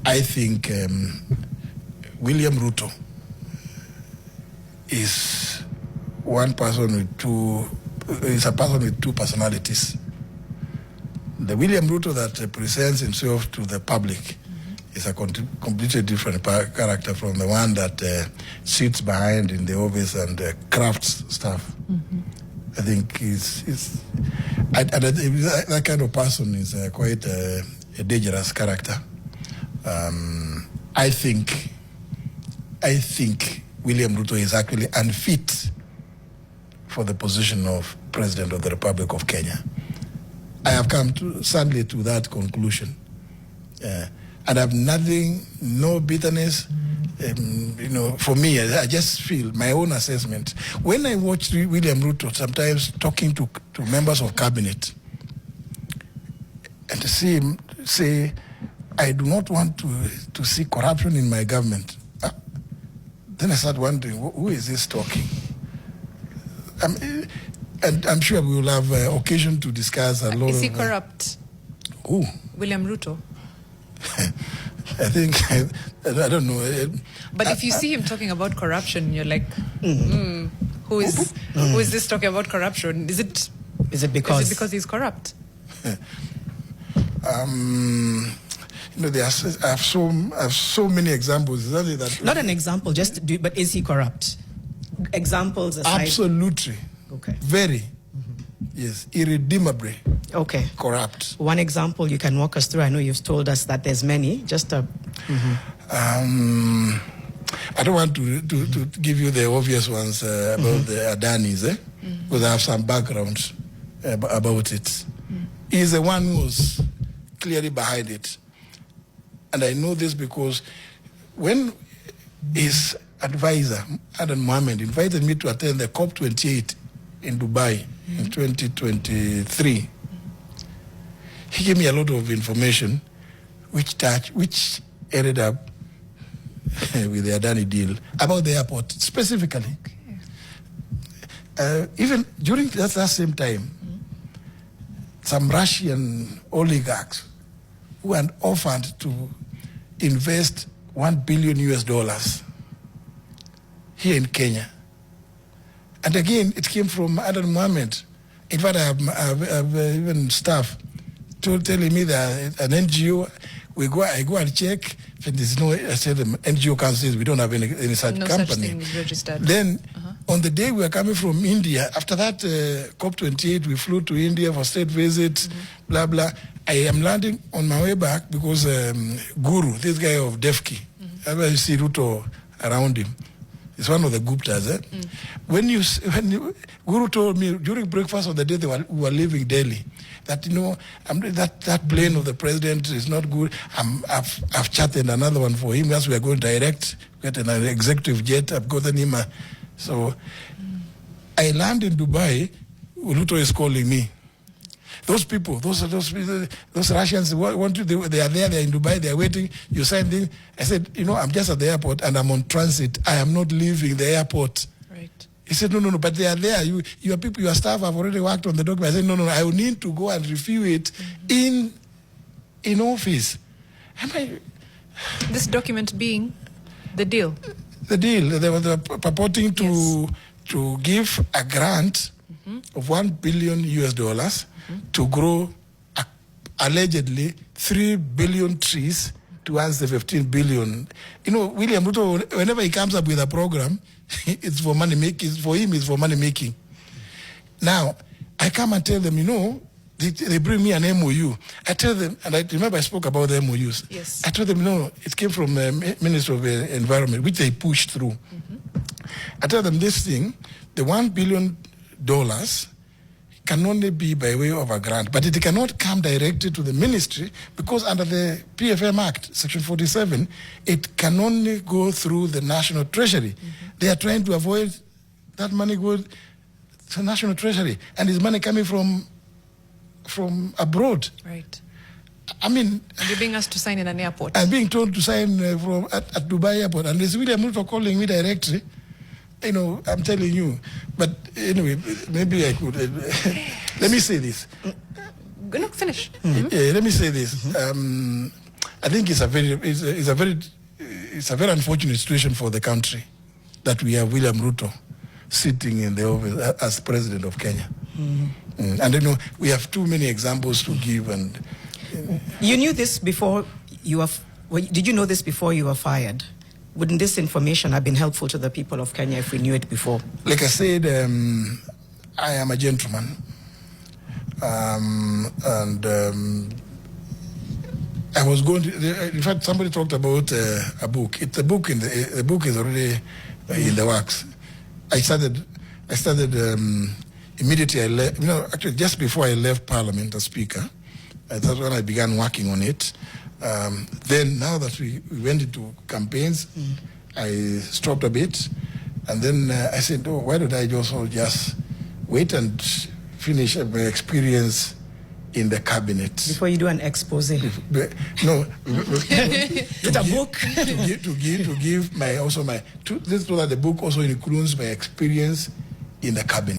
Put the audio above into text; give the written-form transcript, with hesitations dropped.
I think William Ruto is a person with two personalities. The William Ruto that presents himself to the public is a completely different character from the one that sits behind in the office and crafts stuff. I think that kind of person is quite a dangerous character. I think William Ruto is actually unfit for the position of President of the Republic of Kenya. I have come sadly to that conclusion. And I have no bitterness. For me, I just feel my own assessment. When I watch William Ruto sometimes talking to members of cabinet and to see him say, I do not want to see corruption in my government. Then I start wondering, who is this talking? And I'm sure we will have occasion to discuss a lot. Is he corrupt? Who? William Ruto. I think, I don't know. But if you see him talking about corruption, you're like, who is this talking about corruption? Is it because he's corrupt? I have so many examples. Not an example, but is he corrupt? Examples aside. Absolutely. Okay. Very. Yes, irredeemably. Okay. Corrupt. One example you can walk us through. I know you've told us that there's many. Just a. I don't want to give you the obvious ones about the Adanis, because I have some background about it. He's the one who was clearly behind it, and I know this because when his advisor Adan Mohamed invited me to attend the COP28 in Dubai in 2023, he gave me a lot of information which ended up with the Adani deal about the airport specifically. Even during that same time, some Russian oligarchs who had offered to invest $1 billion here in Kenya. And again, it came from Adan Mohamed. In fact, I have even staff telling me that an NGO, I go and check, and there's no, I said the NGO council says we don't have any such company. No such thing is registered. Then, on the day we were coming from India, after that COP28, we flew to India for state visit, blah, blah. I am landing on my way back because Guru, this guy of Defki, I see Ruto around him. It's one of the Guptas. When Guru told me during breakfast on the day we were leaving Delhi, that that plane of the president is not good. I've chatted another one for him as we are going direct, get an executive jet. I've gotten him so I land in Dubai. Ruto is calling me. Those people, those Russians want to. They are there. They're in Dubai. They are waiting. You signed in. I said, I'm just at the airport and I'm on transit. I am not leaving the airport. Right. He said, no, but they are there. Your people, your staff have already worked on the document. I said, no, I will need to go and review it in office. This document being the deal. The deal. They were purporting to give a grant of $1 billion to grow allegedly 3 billion trees towards the 15 billion. William Ruto, whenever he comes up with a program, it's for money making. For him, it's for money making. Now, I come and tell them, they bring me an MOU. I tell them, and I remember I spoke about the MOUs. Yes. I told them, it came from the Minister of Environment, which they pushed through. I tell them this thing, the $1 billion can only be by way of a grant, but it cannot come directly to the ministry because under the PFM Act, Section 47, it can only go through the National Treasury. They are trying to avoid that money going to the National Treasury, and it's money coming from abroad. Right. And you're being asked to sign in an airport. I'm being told to sign at Dubai airport, and there's William Ruto calling me directly. I'm telling you. But anyway, maybe I could. Let me say this. No, finish. Yeah, let me say this. I think it's a very unfortunate situation for the country that we have William Ruto sitting in the office as president of Kenya. And we have too many examples to give. And you knew this before you were. Did you know this before you were fired? Wouldn't this information have been helpful to the people of Kenya if we knew it before? Like I said, I am a gentleman, and I was going to. In fact, somebody talked about a book. It's a book. The book is already in the works. I started immediately. Actually, just before I left Parliament as Speaker, that's when I began working on it. Then, now that we went into campaigns, I stopped a bit, and then I said, "Oh, why don't I just wait and finish my experience in the cabinet before you do an expose?" No, get a book to give my so that the book also includes my experience in the cabinet.